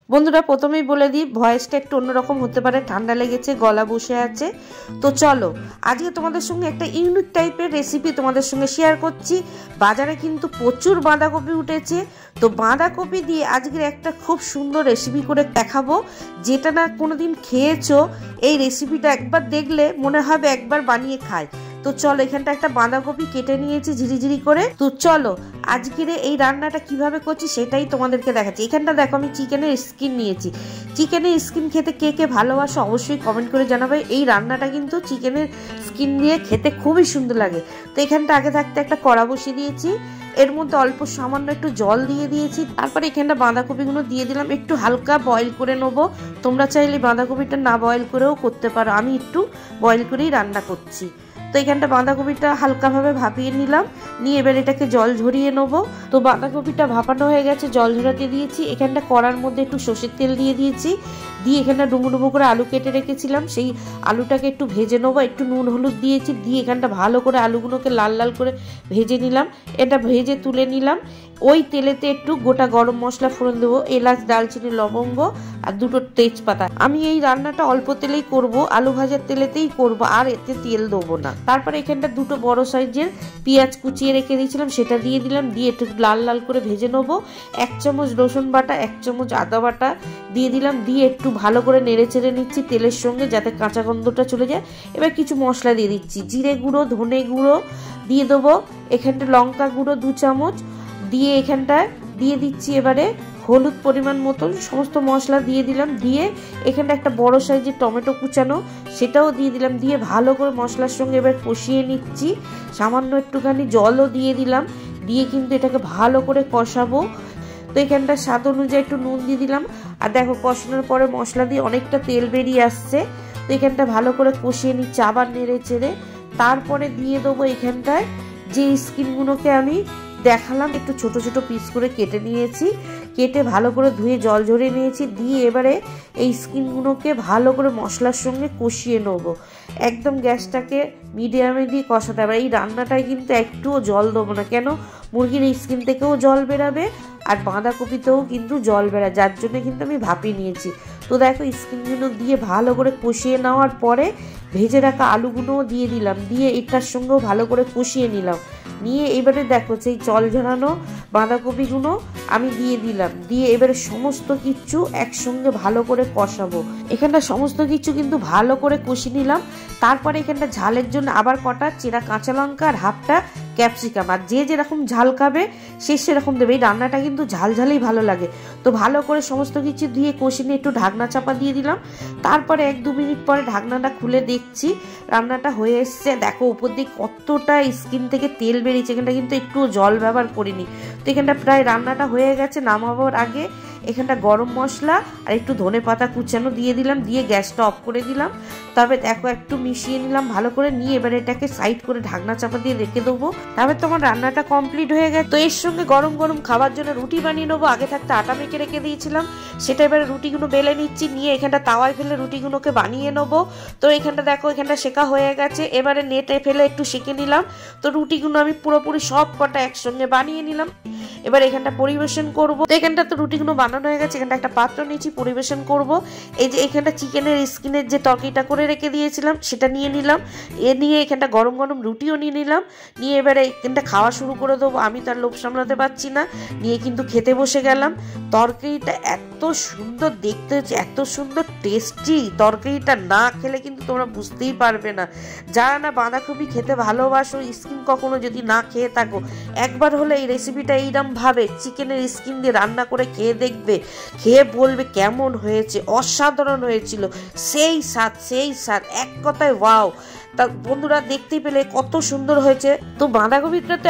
বন্ধুরা প্রথমেই বলে দিই ভয়েসটা একটু অন্যরকম হতে পারে, ঠান্ডা লেগেছে, গলা বসে আছে। তো চলো আজকে তোমাদের সঙ্গে একটা ইউনিক টাইপের রেসিপি তোমাদের সঙ্গে শেয়ার করছি। বাজারে কিন্তু প্রচুর বাঁধাকপি উঠেছে, তো বাঁধাকপি দিয়ে আজকের একটা খুব সুন্দর রেসিপি করে দেখাবো, যেটা না কোনোদিন খেয়েছো। এই রেসিপিটা একবার দেখলে মনে হবে একবার বানিয়ে খায়। তো চলো এখানটা একটা বাঁধাকপি কেটে নিয়েছি ঝিরিঝিরি করে। তো চলো আজকের এই রান্নাটা কিভাবে করছি সেটাই তোমাদেরকে দেখাচ্ছি। এখানটা দেখো আমি চিকেনের স্কিন নিয়েছি। চিকেনের স্কিন খেতে কে কে ভালোবাসো অবশ্যই কমেন্ট করে জানাবে। এই রান্নাটা কিন্তু চিকেনের স্কিন দিয়ে খেতে খুবই সুন্দর লাগে। তো এখানটা আগে থাকতে একটা কড়া বসিয়ে দিয়েছি, এর মধ্যে অল্প সামান্য একটু জল দিয়ে দিয়েছি। তারপরে এখানটা বাঁধাকপিগুলো দিয়ে দিলাম, একটু হালকা বয়েল করে নেবো। তোমরা চাইলে বাঁধাকপিটা না বয়েল করেও করতে পারো, আমি একটু বয়েল করেই রান্না করছি। তো এখানটা বাঁধাকপিটা হালকাভাবে ভাপিয়ে নিলাম, নিয়ে এবার এটাকে জল ঝরিয়ে নেবো। তো বাঁধাকপিটা ভাপানো হয়ে গেছে, জল ঝরাতে দিয়েছি। এখানটা কড়ার মধ্যে একটু সর্ষের তেল দিয়ে দিয়েছি, দিয়ে এখানটা ডুমো ডুমো করে আলু কেটে রেখেছিলাম, সেই আলুটাকে একটু ভেজে নেবো। একটু নুন হলুদ দিয়েছি, দিয়ে এখানটা ভালো করে আলুগুলোকে লাল লাল করে ভেজে নিলাম। এটা ভেজে তুলে নিলাম। ওই তেলেতে একটু গোটা গরম মশলা ফোড়ন দেবো, এলাচ দালচিনি লবঙ্গ আর দুটো তেজপাতা। আমি এই রান্নাটা অল্প তেলেই করব, আলু ভাজার তেলেতেই করব, আর এতে তেল দেবো না। তারপরে এখানটা দুটো বড় সাইজের পেঁয়াজ কুচিয়ে রেখে দিয়েছিলাম, সেটা দিয়ে দিলাম, দিয়ে একটু লাল লাল করে ভেজে নেবো। 1 চামচ রসুন বাটা, 1 চামচ আদা বাটা দিয়ে দিলাম, দিয়ে একটু ভালো করে নেড়ে চেড়ে নিচ্ছি তেলের সঙ্গে, যাতে কাঁচা গন্ধটা চলে যায়। এবার কিছু মশলা দিয়ে দিচ্ছি, জিরে গুঁড়ো, ধনে গুঁড়ো দিয়ে দেবো, এখানটা লঙ্কা গুঁড়ো 2 চামচ দিয়ে এখানটায় দিয়ে দিচ্ছি। এবারে হলুদ পরিমাণ মতন, সমস্ত মশলা দিয়ে দিলাম, দিয়ে এখানটা একটা বড় সাইজের টমেটো কুচানো সেটাও দিয়ে দিলাম, দিয়ে ভালো করে মশলার সঙ্গে এবার কষিয়ে নিচ্ছি। সামান্য একটুখানি জলও দিয়ে দিলাম, দিয়ে কিন্তু এটাকে ভালো করে কষাবো। তো এখানটা স্বাদ অনুযায়ী একটু নুন দিয়ে দিলাম। আর দেখো কষানোর পরে মশলা দিয়ে অনেকটা তেল বেরিয়ে আসছে। তো এখানটা ভালো করে কষিয়ে নিচ্ছি, আবার নেড়ে চেড়ে। তারপরে দিয়ে দেবো এখানটায় যে স্কিনগুলোকে আমি দেখালাম, একটু ছোট ছোট পিস করে কেটে নিয়েছি, কেটে ভালো করে ধুয়ে জল ঝরিয়ে নিয়েছি। দিয়ে এবারে এই স্কিনগুলোকে ভালো করে মশলার সঙ্গে কষিয়ে নেবো। একদম গ্যাসটাকে মিডিয়ামে দিয়ে কষাতে হবে। এই রান্নাটায় কিন্তু একটুও জল দেবো না, কেন মুরগির এই স্কিন থেকেও জল বেরাবে আর বাঁধাকপিতেও কিন্তু জল বেরায়, যার জন্য কিন্তু আমি ভাপিয়ে নিয়েছি। তো দেখো স্কিনগুলো দিয়ে ভালো করে কষিয়ে নেওয়ার পরে ভেজে রাখা আলুগুলোও দিয়ে দিলাম, দিয়ে এটার সঙ্গেও ভালো করে কষিয়ে নিলাম। নিয়ে এবারে দেখো সেই জল ঝরানো বাঁধাকপিগুলো আমি দিয়ে দিলাম, দিয়ে এবারে সমস্ত কিছু একসঙ্গে ভালো করে কষাবো। এখানটা সমস্ত কিছু কিন্তু ভালো করে কষিয়ে নিলাম। তারপরে এখানটা ঝালের জন্য আবার কটা চেরা কাঁচা লঙ্কা আর হাফটা ক্যাপসিকাম, আর যে যেরকম ঝাল খাবে সে সেরকম দেবে। এই রান্নাটা কিন্তু ঝাল ঝালেই ভালো লাগে। তো ভালো করে সমস্ত কিছু দিয়ে কষিয়ে নিয়ে একটু ঢাকনা চাপা দিয়ে দিলাম। তারপরে 1-2 মিনিট পরে ঢাকনাটা খুলে দেখছি রান্নাটা হয়ে এসছে। দেখো উপর দিয়ে কতটা স্কিন থেকে তেল বেরিয়েছে, এখানটা কিন্তু একটু জল ব্যবহার করিনি। তো এখানটা প্রায় রান্নাটা হয়ে গেছে। নামাবার আগে এখানটা গরম মশলা আর একটু ধনে পাতা কুচানো দিয়ে দিলাম, দিয়ে গ্যাসটা অফ করে দিলাম। তবে দেখো একটু মিশিয়ে নিলাম ভালো করে, নিয়ে এবারে এটাকে সাইড করে ঢাকনা চাপা দিয়ে রেখে দেবো। তারপর তোমার রান্নাটা কমপ্লিট হয়ে গেছে। তো এর সঙ্গে গরম গরম খাবার জন্য রুটি বানিয়ে নেবো। আগে থাকতে আটা মেখে রেখে দিয়েছিলাম, সেটা এবারে রুটিগুলো বেলে নিচ্ছি, নিয়ে এখানটা তাওয়ায় ফেলে রুটিগুলোকে বানিয়ে নেবো। তো এখানটা দেখো এখানটা সেকা হয়ে গেছে, এবারে নেটে ফেলে একটু সেঁকে নিলাম। তো রুটিগুলো আমি পুরোপুরি সব কটা একসঙ্গে বানিয়ে নিলাম। এবার এখানটা পরিবেশন করবো। তো এখানটা তো রুটিগুলো বানানো হয়ে গেছে, এখানটা একটা পাত্র নিয়েছি, পরিবেশন করব। এই যে এখানটা চিকেনের স্কিনের যে তরকারিটা করে রেখে দিয়েছিলাম সেটা নিয়ে নিলাম, নিয়ে এখানটা গরম গরম রুটিও নিয়ে নিলাম, নিয়ে এবারে এখানটা খাওয়া শুরু করে দেবো। আমি তার লোভ সামলাতে পারছি না, নিয়ে কিন্তু খেতে বসে গেলাম। তরকারিটা এত সুন্দর দেখতে হচ্ছে, এত সুন্দর টেস্টি, তরকারিটা না খেলে কিন্তু তোমরা বুঝতেই পারবে না। যারা না বাঁধাকপি খেতে ভালোবাসো, স্কিন কখনো যদি না খেয়ে থাকো, একবার হলে এই রেসিপিটা এইরকম ভাবে চিকেনের স্কিন দিয়ে রান্না করে খেয়ে দেখবে, খেয়ে বলবে কেমন হয়েছে। অসাধারণ হয়েছিল, সেই স্বাদ, সেই স্বাদ, এক কথায় ওয়াও। তা বন্ধুরা দেখতেই পেলে কত সুন্দর হয়েছে। তো বাঁধাকপিটা তো